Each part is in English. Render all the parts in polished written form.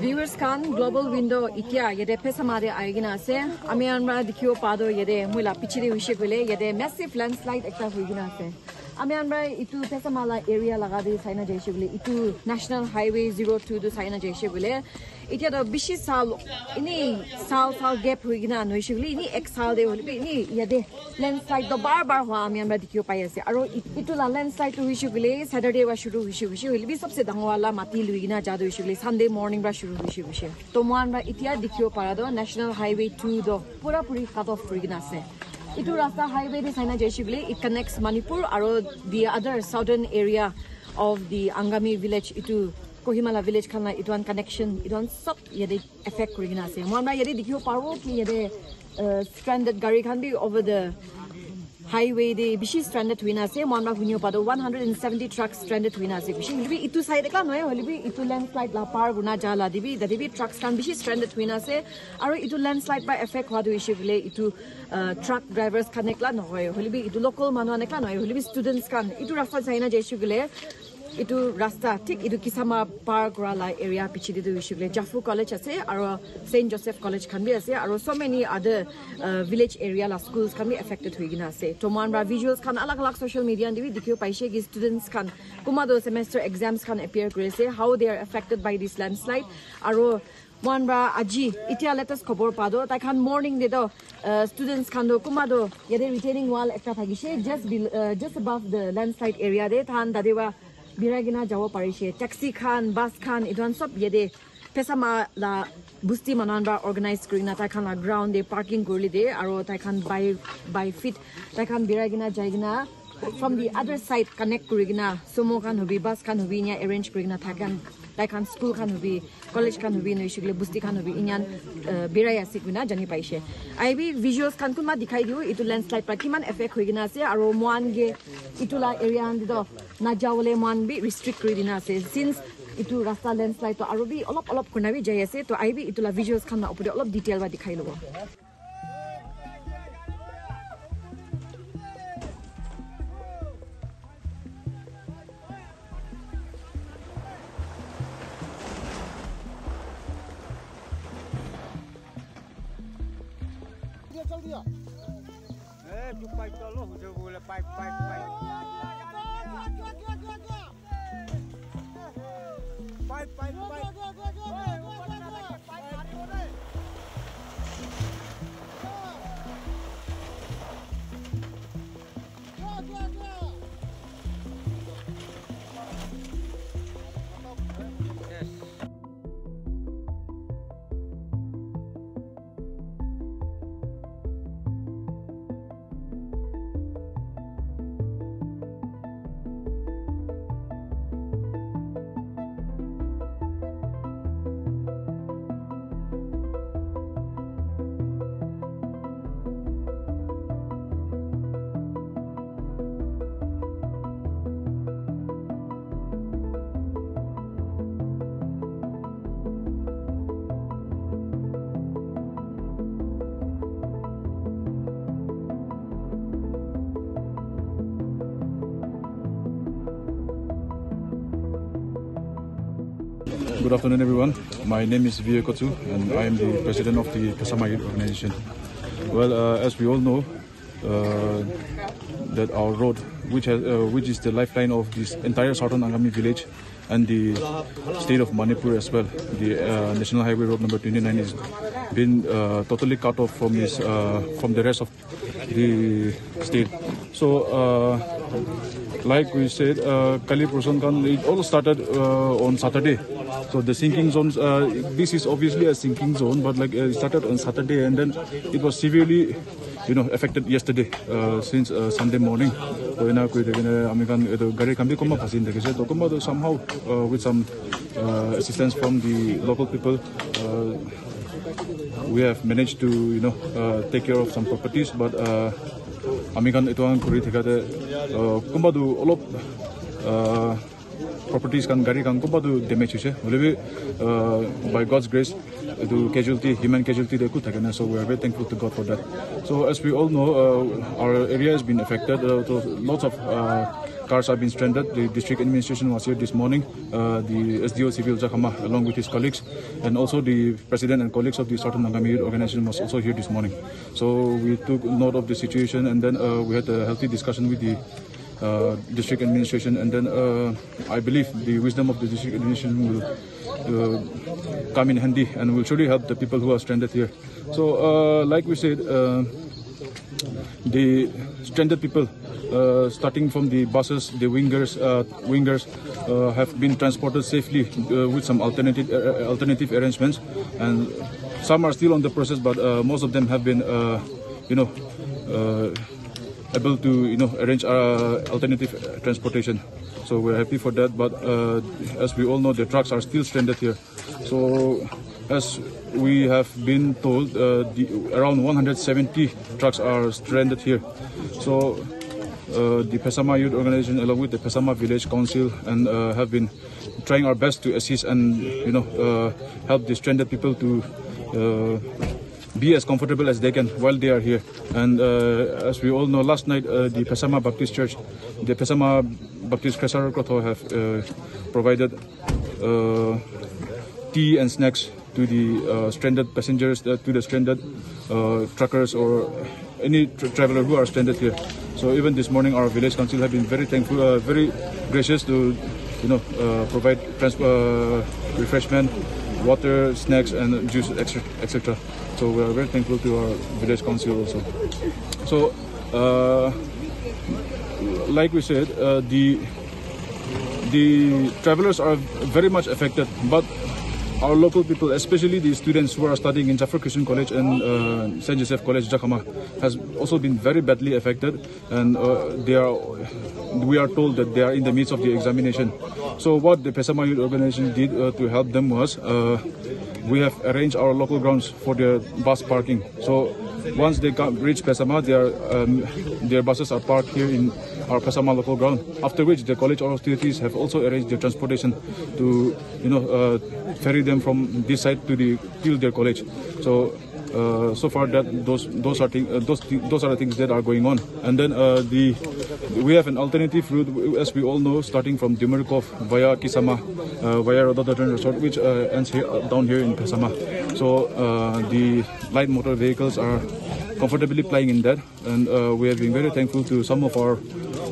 viewers kan global window ikia yede pesamade aigina ase ami anra dikhibo pado yede muila pichiri hoise gole yede massive landslide ekta hoigina ase ami anra itu pesamala area lagadi saina jaise gole itu national highway 02 do saina jaise gole itia do bishi sal ini sal gap hoigina noise gole ini ek sal de holi ini yede landslide do bar hwa ami anra dikhibo pai ase aro itu la landslide hoise gole saturday wa shuru hoise holi bi sabse dangwala mati luigina jadu hoise gole sunday morning bra shuru hoise to moanra itia dikhibo parado national highway 2 do pura puri cut off hoigina ase itu rasta highway de saina jaishibli it connects Manipur aro the other southern area of the Angami village itu Kohimala village kana it one connection it one sub yede effect kurigina ase moanra yede dikhibo parbo ki yede stranded gari can be over the highway de bishi stranded wina ase moanra hunyo pado 170 trucks stranded wina ase bishi libi itu side ka noy holibi itu landslide la par guna jala dibi dadibi trucks kan bishi stranded wina ase aro itu landslide by effect hwa do ishibile itu truck drivers connect la noy holibi itu local manu anekla noy holibi students kan itu rasta saina jaishibile itu rasta tik itu kisama park rala area pichidi do ishibile Jafu college ase aro Saint Joseph college kan bi ase aro so many other village area la schools kan bi affected hoigina ase to manra visuals kan alag social media dibi dikhibo paise ki students kan kumado semester exams kan appear krise how they are affected by this landslide aro manra aji itia latest khobor pado ta khan morning de do students kan do kumado yede retaining wall ekta thagise just above the landslide area de than dadewa biragina jawo parise taxi khan bus khan idon sob yede pesama la busti mananba organize kurina ta khan la ground de parking kurli de aro ta khan by feet ta khan biragina jaigina from the other side connect kurigina sumo khan hobi bus khan hobi nya arrange kurigina thakan ta khan school khan hobi college khan hobi noishigle busti khan hobi inyan birai asikuna jani paise ib visuals khan kuma dikhai diu itu landslide pa kiman effect hoigina ase aro moan ge itula area andido na jawole moan bi restrict kuridina ase since itu rasta landslide to aro bi olop kuna bi jai ase to ib itula visuals khan na opore olop detail ba dikhai lobo Chụp bài to luôn, giờ vừa là bài bài Good afternoon, everyone. My name is Vijay Kotsu, and I am the president of the Pesama Youth Organization. Well, as we all know, that our road, which is the lifeline of this entire southern Angami village and the state of Manipur as well, the National Highway Road number 29 has been totally cut off from the rest of the state. So, like we said, Kali Pursan Khan, it all started on Saturday. So the sinking zones, this is obviously a sinking zone, but like it started on Saturday and then it was severely, affected yesterday since Sunday morning. So somehow with some assistance from the local people, we have managed to take care of some properties, but Amikan ituang kuri thekate kumbadu olop properties kan gari kan kumbadu damage hoise holebi by God's grace the human casualty they could take, so we are very thankful to God for that. So as we all know, our area has been affected. Lots of cars have been stranded. The district administration was here this morning, the SDO Civil Jakhama along with his colleagues, and also the president and colleagues of the Southern Nagami Youth Organization was also here this morning. So we took note of the situation, and then we had a healthy discussion with the district administration, and then I believe the wisdom of the district administration will come in handy and will surely help the people who are stranded here. So like we said, the stranded people, starting from the buses, the wingers have been transported safely with some alternative arrangements, and some are still on the process, but most of them have been able to arrange alternative transportation. So we're happy for that, but as we all know, the trucks are still stranded here. So as we have been told, around 170 trucks are stranded here. So the Pesama Youth Organization along with the Pesama Village Council and have been trying our best to assist and help the stranded people to be as comfortable as they can while they are here. And as we all know, last night the Pesama Baptist Church, the Pesama Baptist Kresar Krotho have provided tea and snacks to the stranded passengers, to the stranded truckers or any traveler who are stranded here. So even this morning, our village council have been very thankful, very gracious to provide refreshment, water, snacks, and juice, etc. So we are very thankful to our village council also. So, like we said, the travelers are very much affected, but our local people, especially the students who are studying in Jaffa Christian College and St. Joseph College, Jakhama, has also been very badly affected, and we are told that they are in the midst of the examination. So what the Pesama Youth Organization did to help them was, we have arranged our local grounds for their bus parking. So once they reach Pesama, their buses are parked here in our Pesama local ground. After which the college authorities have also arranged their transportation to ferry them from this side to their college. So so far that those are the things that are going on. And then we have an alternative route, as we all know, starting from Dimerkov via Kisama, via Rododendron Resort, which ends down here in Pesama. So the light motor vehicles are comfortably plying in that, and we have been very thankful to some of our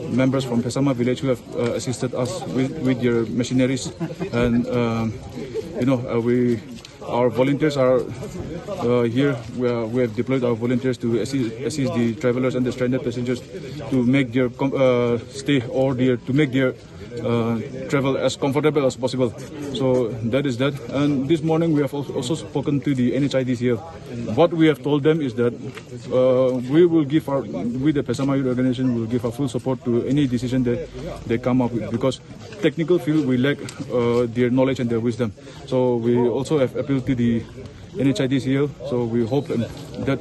members from Pesama village who have assisted us with their machineries, and our volunteers are here. We have deployed our volunteers to assist the travelers and the stranded passengers to make their stay or to make their travel as comfortable as possible. So that is that. And this morning we have also spoken to the NHIDCL. What we have told them is that we will give with the Pesama Youth Organization, will give our full support to any decision that they come up with, because technical field we lack their knowledge and their wisdom. So we also have appealed to the NHIDCL. So we hope that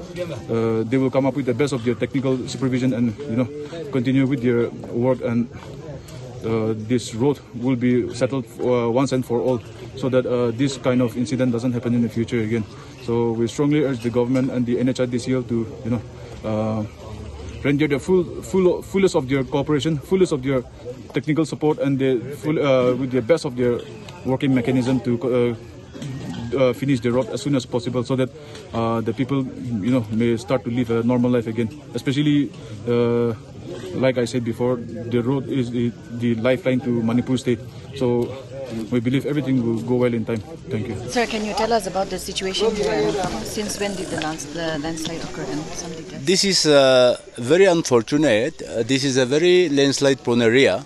they will come up with the best of their technical supervision and continue with their work, and this road will be settled once and for all, so that this kind of incident doesn't happen in the future again. So we strongly urge the government and the NHIDCL to render the fullest of their cooperation, fullest of their technical support, and with the best of their working mechanism to finish the road as soon as possible, so that the people may start to live a normal life again. Especially like I said before, the road is the lifeline to Manipur state. So we believe everything will go well in time. Thank you. Sir, can you tell us about the situation here? Since when did the landslide occur and some details? This is very unfortunate. This is a very landslide prone area.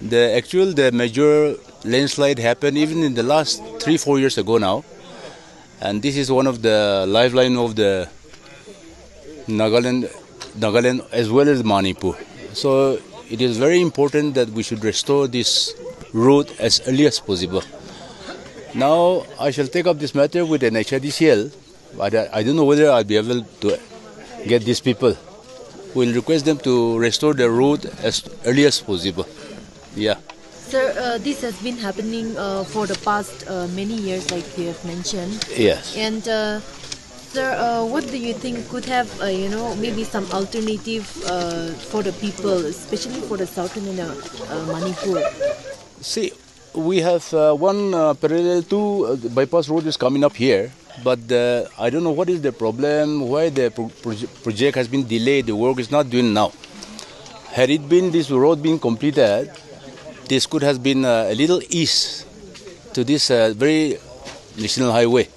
The major landslide happened even in the last 3-4 years ago now. And this is one of the lifeline of the Nagaland as well as Manipur. So it is very important that we should restore this route as early as possible. Now I shall take up this matter with the NHIDCL, but I don't know whether I'll be able to get these people. We'll request them to restore the route as early as possible. Yeah. Sir, this has been happening for the past many years, like you have mentioned. Yes. And Sir, what do you think could have, maybe some alternative for the people, especially for the southern Manipur? See, we have one parallel to bypass road is coming up here, but I don't know what is the problem, why the project has been delayed, the work is not doing now. Had it been this road being completed, this could have been a little east to this very national highway.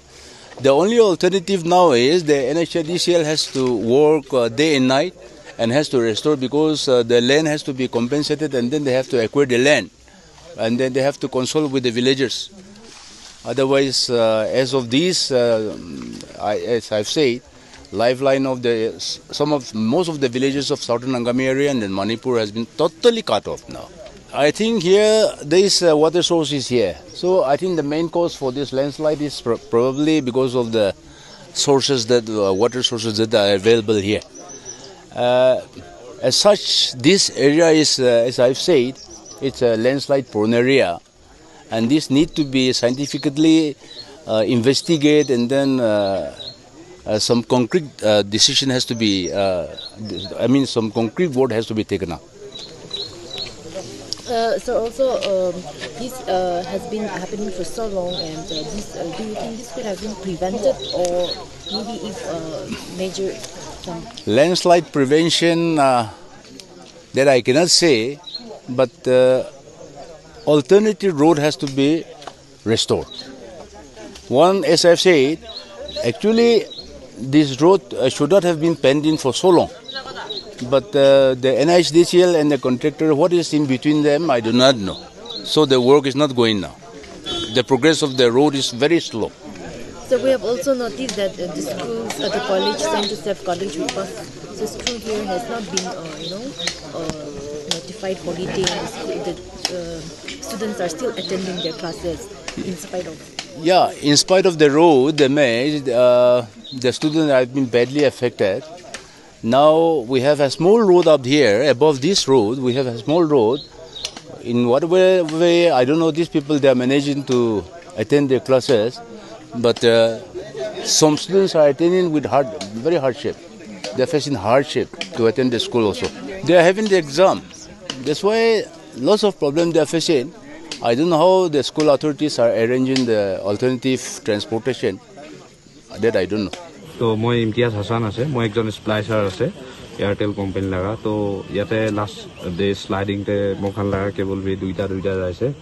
The only alternative now is the NHIDCL has to work day and night and has to restore because the land has to be compensated and then they have to acquire the land and then they have to consult with the villagers. Otherwise, as of this, as I've said, lifeline of most of the villages of southern Angami area and then Manipur has been totally cut off now. I think here this water source is here. So I think the main cause for this landslide is probably because of the sources water sources that are available here. As such, this area is, as I've said, it's a landslide prone area, and this need to be scientifically investigated, and then some concrete decision has to be. Some concrete word has to be taken up. So also, this has been happening for so long, and do you think this could have been prevented, or maybe if major landslide prevention that I cannot say, but alternative road has to be restored. One, as I've said, actually this road should not have been pending for so long. But the NHDCL and the contractor, what is in between them, I do not know. So the work is not going now. The progress of the road is very slow. So we have also noticed that the schools, the college, St. Joseph College, because the school here has not been, notified holiday, and the students are still attending their classes in spite of. Yeah, in spite of the road damage, the students have been badly affected. Now we have a small road up here. Above this road, we have a small road. In whatever way, I don't know, these people, they are managing to attend their classes. But some students are attending with very hardship. They are facing hardship to attend the school also. They are having the exam. That's why lots of problems they are facing. I don't know how the school authorities are arranging the alternative transportation. That I don't know. So moi Imtiaz Hassan ase, moi ekjon splicer ase, Airtel company laga. To yate last day sliding te mokhan laga cable be duita jaise.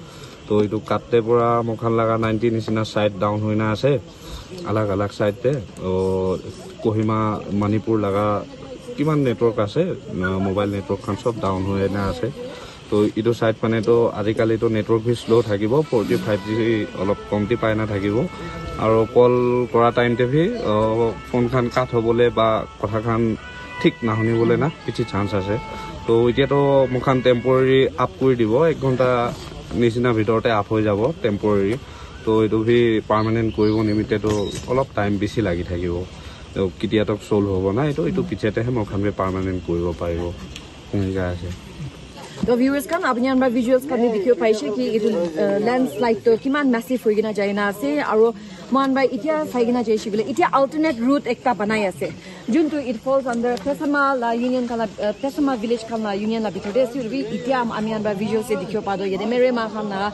To itu katte pura mokhan laga 19 isina side down hoina ase, alag side te. O Kohima Manipur laga kiman network ase, mobile network khan sob down hoina ase. To itu side pane to adikali to network bhi slow thakibo, 4G 5G olop komti pai na thakibo. Aru call kora time te bhi phone khan cut hobole ba kotha khan thik na honi bole na kichi chance ase. To itia to mokhan temporary up kori dibo, 1 ghonta nisina bhitorte up hoi jabo temporary. To itu bhi permanent koribo nimite to olop time bisi lagi thakibo. To kitia tok solve hobo na itu pichete he mokhan be permanent koribo paribo. Enga ase. तो viewers kan apni amra visuals kan dikhibo paise ki itu landslide to kiman massive hoigina jaina ase aro man bai itia saigina jaisi bile itia alternate route ekta banai ase juntu it falls under Pesama la union kala Pesama village kala union la bithode surbi itia ami amra visuals se dikhibo pado yede mere ma khan na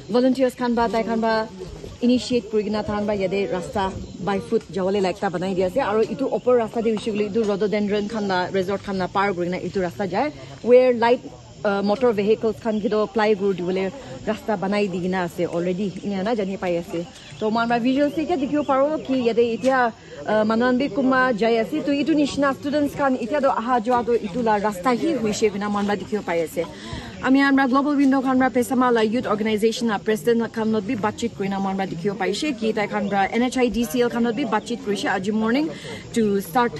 volunteers kan ba tai kan ba initiate kurigina than ba yede rasta by foot jawale laikta banai dia ase aro itu upper rasta de usually itu rhododendron kan na resort kan na par kurigina itu rasta jai where light motor vehicles kan gido plywood wale rasta banai digina ase already ina na jani pai ase to manba visual se ke dikhibo paro ki yede itia manandi kuma jai ase to itu nishna students kan itia do aha jwa do itu la rasta hi hoise bina manba dikhibo pai ase আমি আমরা global window খানরা পেসামালা youth organization president খানত বি বাতচিত কইনা আমরা দেখিও পাইছে কি তাই খানরা NHIDCL খানত বি বাতচিত কৰিছে আজি মর্নিং টু স্টার্ট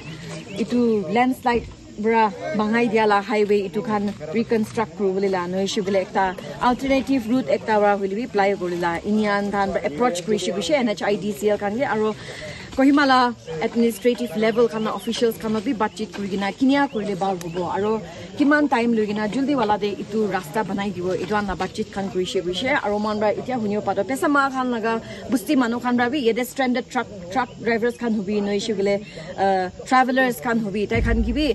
ইটু ল্যান্ডস্লাইড ব্রা বাঙাই দিয়ালা হাইওয়ে ইটু খান রিকনস্ট্রাক্ট করবলিলা নইছে বলে একটা অল্টারনেটিভ রুট একটা রা হইলি প্লাই কৰিলা ইনিয়ান ধান এপ্রোচ কৰিছে NHIDCL খানগে আৰু Kohimala administrative level kana officials kana bi batchit kurigina kinia korile bal hobo aro kiman time lugina juldi wala de itu rasta banai dibo itu na batchit khan kurise aro manra itia hunio pado pesa ma khan laga busti manu khan ra bi yede stranded truck drivers khan hobi noise gile travelers khan hobi tai khan gibi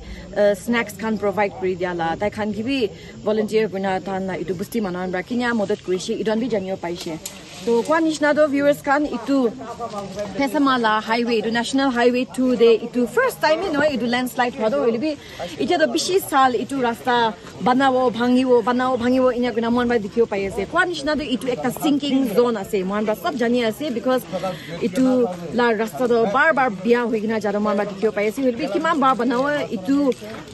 snacks khan provide kuri diala tai khan gibi volunteer buna tan na itu busti manan ra kinia modat kurise idon bi janio paise to kwa nishna do viewers kan itu Pesamala highway itu national highway 2 de itu first time no itu landslide hodo elibi ita do bishi sal itu rasta banawo bhangiwo inya guna mon ba dikhio pai ase kwa nishna do itu ekta sinking zone ase mon ba sab jani ase because itu la rasta do bar bia hoigina jaro mon ba dikhio pai ase elibi kiman bar banawo itu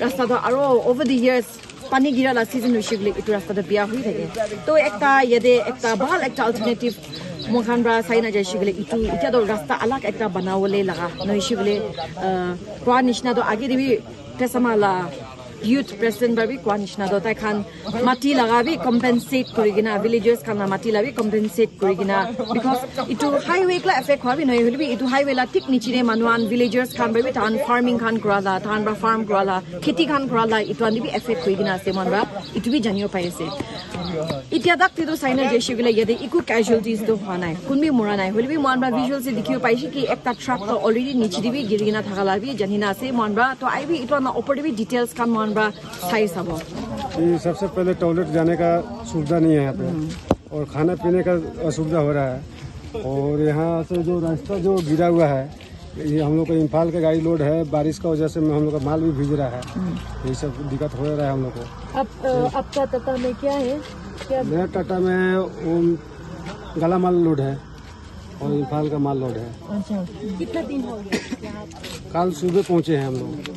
rasta do aro over the years pani gira la season usually itu rasta da bia hui thake to ekta yede ekta bahal ekta alternative mokhanra saina jaishigile itu ita do rasta alag ekta banawole laga noishigile kwa nishna do age debi Pesamala youth president babi kwa nishna do tai khan mati laga bi compensate kurigina villagers kana mati labi compensate kurigina because itu highway kla effect hobi noi holibi itu highway la tik nichire manuan villagers khan babi tan farming khan krala tan ba farm krala kheti khan krala itu ani bi effect kurigina ase manra itu bi janio pai ase itia dak tido saina jeshigile yede iku casualties do hanai kunbi mora nai holibi manra visual se dikhio paishi ki ekta truck to already nichiri bi girigina thakala bi janina ase manra to I bi itu na opor bi details kan ये सबसे पहले toilet जाने का सुविधा नहीं है यहाँ पे और खाने पीने का असुविधा हो रहा है और यहाँ से जो रास्ता जो गिरा हुआ है ये हम लोग का इम्फाल का गाड़ी लोड है बारिश का वजह से हम लोग का माल भी भीज रहा है ये सब दिक्कत हो रहा है हम लोग को। आपका टाटा में क्या है मेरा टाटा में वो गला माल लोड है और इम्फाल का माल लोड है। अच्छा कितना दिन हो गया कल सुबह पहुँचे हैं हम लोग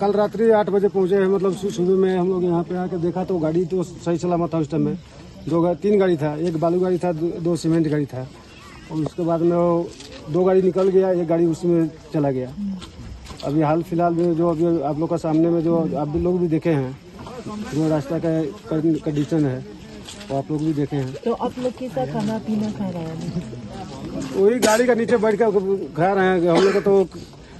कल रात्रि 8 बजे पहुंचे हैं मतलब सुबह में हम लोग यहाँ पे आके देखा तो गाड़ी तो सही सलामत था उस टाइम में 3 गाड़ी था एक बालू गाड़ी था 2 सीमेंट गाड़ी था और उसके बाद में 2 गाड़ी निकल गया एक गाड़ी उसमें चला गया। अभी हाल फिलहाल में जो अभी आप लोग का सामने में जो आप लोग भी देखे हैं जो रास्ता का कंडीशन है वो आप लोग भी देखे हैं। तो आप लोग कैसा खाना पीना खा रहे हैं वही गाड़ी का नीचे बैठ कर खा रहे हैं हम लोग तो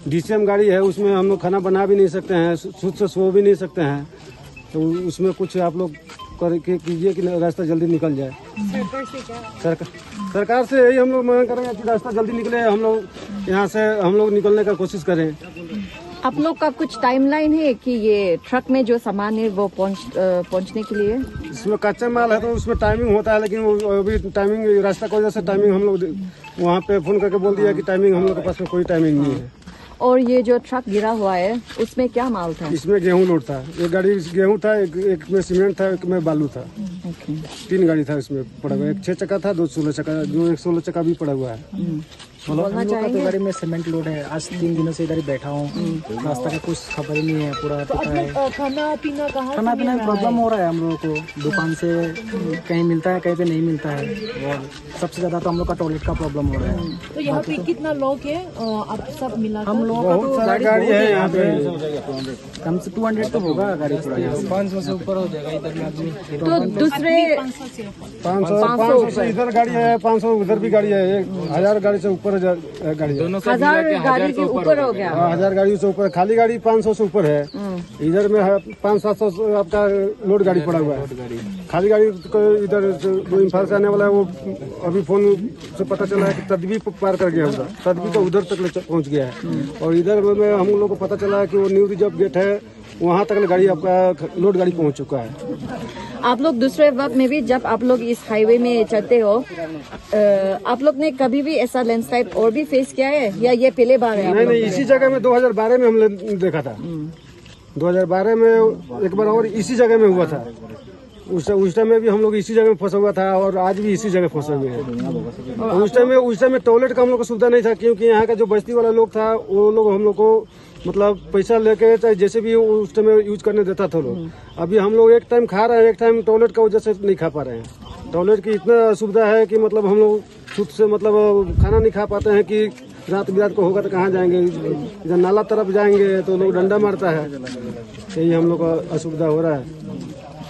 DCM गाड़ी है उसमें हम लोग खाना बना भी नहीं सकते हैं खुद से सो भी नहीं सकते हैं तो उसमें कुछ आप लोग कीजिए कि रास्ता जल्दी निकल जाए। सरकार से यही हम लोग मांग करेंगे कि रास्ता जल्दी निकले हम लोग यहाँ से हम लोग निकलने का कोशिश करें। आप लोग का कुछ टाइमलाइन है कि ये ट्रक में जो सामान है वो पहुँचने के लिए इसमें कच्चा माल है तो उसमें टाइमिंग होता है लेकिन अभी टाइमिंग रास्ता की वजह से टाइमिंग हम लोग वहाँ पे फोन करके बोल दिया कि टाइमिंग हम लोग के पास में कोई टाइमिंग नहीं है। और ये जो ट्रक गिरा हुआ है उसमें क्या माल था इसमें गेहूं लोड था एक गाड़ी गेहूं था एक में सीमेंट था एक में बालू था 3 गाड़ी था इसमें पड़ा हुआ एक 6 चक्का था 2 16 चक्का जो 1 16 चक्का भी पड़ा हुआ है। बोलना चाहेंगे गाड़ी में सीमेंट लोड है आज 3 दिनों से इधर ही बैठा हूँ रास्ता का कुछ खबर ही नहीं है पूरा खाना पीना प्रॉब्लम हो रहा है हम लोगों को दुकान से कहीं मिलता है कहीं पे नहीं मिलता है और सबसे ज्यादा तो हम लोग का टॉयलेट का प्रॉब्लम हो रहा है। तो यहाँ पे कितना लोग है आप सब मिला हम लोग बहुत सारा गाड़ी है यहाँ पे कम से 200 तो होगा गाड़ी पूरा 500 से ऊपर हो जाएगा इधर में। तो दूसरे 500 से इधर गाड़ी है 500 उधर भी गाड़ी है 1000 गाड़ी से ऊपर गाड़ी है 1000 गाड़ी के ऊपर हो गया 1000 गाड़ी से ऊपर खाली गाड़ी 500 से ऊपर है इधर में 500-700 आपका लोड गाड़ी पड़ा हुआ है खाली गाड़ी को इधर जो इम्फाल से आने वाला है वो अभी फोन से पता चला है कि तदबी पार कर गया उधर तदबी तो उधर तक पहुंच गया है और इधर में हम लोग को पता चला है कि वो न्यू रिजर्व गेट है वहाँ तक गाड़ी आपका लोड गाड़ी पहुंच चुका है। आप लोग दूसरे वक्त में भी जब आप लोग इस हाईवे में चलते हो आप लोग ने कभी भी ऐसा लैंडस्लाइड और भी फेस किया है या ये पहले बार है? नहीं इसी जगह में 2012 में हमने देखा था 2012 में एक बार और इसी जगह में हुआ था उस टाइम में भी हम लोग इसी जगह में फंसा हुआ था और आज भी इसी जगह फंसे हुए हैं। उस टाइम में टॉयलेट का हम लोग को सुविधा नहीं था क्योंकि यहाँ का जो बस्ती वाला लोग था वो लोग हम लोग को मतलब पैसा लेके चाहे जैसे भी उस टाइम यूज करने देता था लोग। अभी हम लोग एक टाइम खा रहे हैं एक टाइम टॉयलेट का वजह से नहीं खा पा रहे हैं। टॉयलेट की इतना असुविधा है कि मतलब हम लोग खुद से मतलब खाना नहीं खा पाते हैं कि रात बिरात को होगा तो कहाँ जाएंगे जब नाला तरफ जाएंगे तो लोग डंडा मारता है यही हम लोग का असुविधा हो रहा है।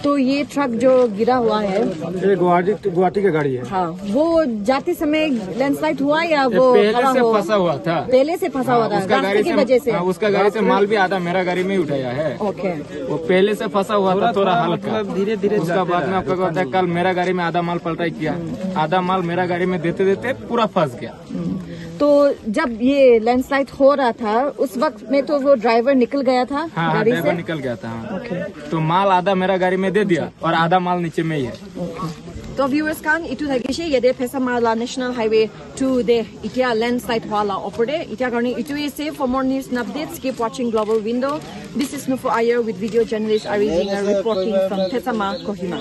तो ये ट्रक जो गिरा हुआ है ये गुवाहाटी की गाड़ी है। हाँ, वो जाते समय लैंडस्लाइड हुआ या वो पहले से फंसा हुआ था। पहले से फंसा हुआ था उसका गाड़ी की वजह से। उसका गाड़ी से माल भी आधा मेरा गाड़ी में ही उठाया है। ओके, वो पहले से फंसा हुआ था थोड़ा हल्का, धीरे धीरे। उसका बाद में आपका होता है कल मेरा गाड़ी में आधा माल पलटा किया, आधा माल मेरा गाड़ी में देते देते पूरा फंस गया। तो जब ये लैंडस्लाइड हो रहा था उस वक्त में तो वो ड्राइवर निकल गया था गाड़ी से? ड्राइवर निकल गया था। तो माल आधा मेरा गाड़ी में दे दिया और आधा माल नीचे में ही है। तो viewers kan itu lagi sih ya de Pesamala National Highway 2 de itia landslide wala opode itia karni itu is safe. For more news and updates keep watching Global Window. This is Nufu Ayer with video journalist Ari Zinger reporting from Pesama, Kohima.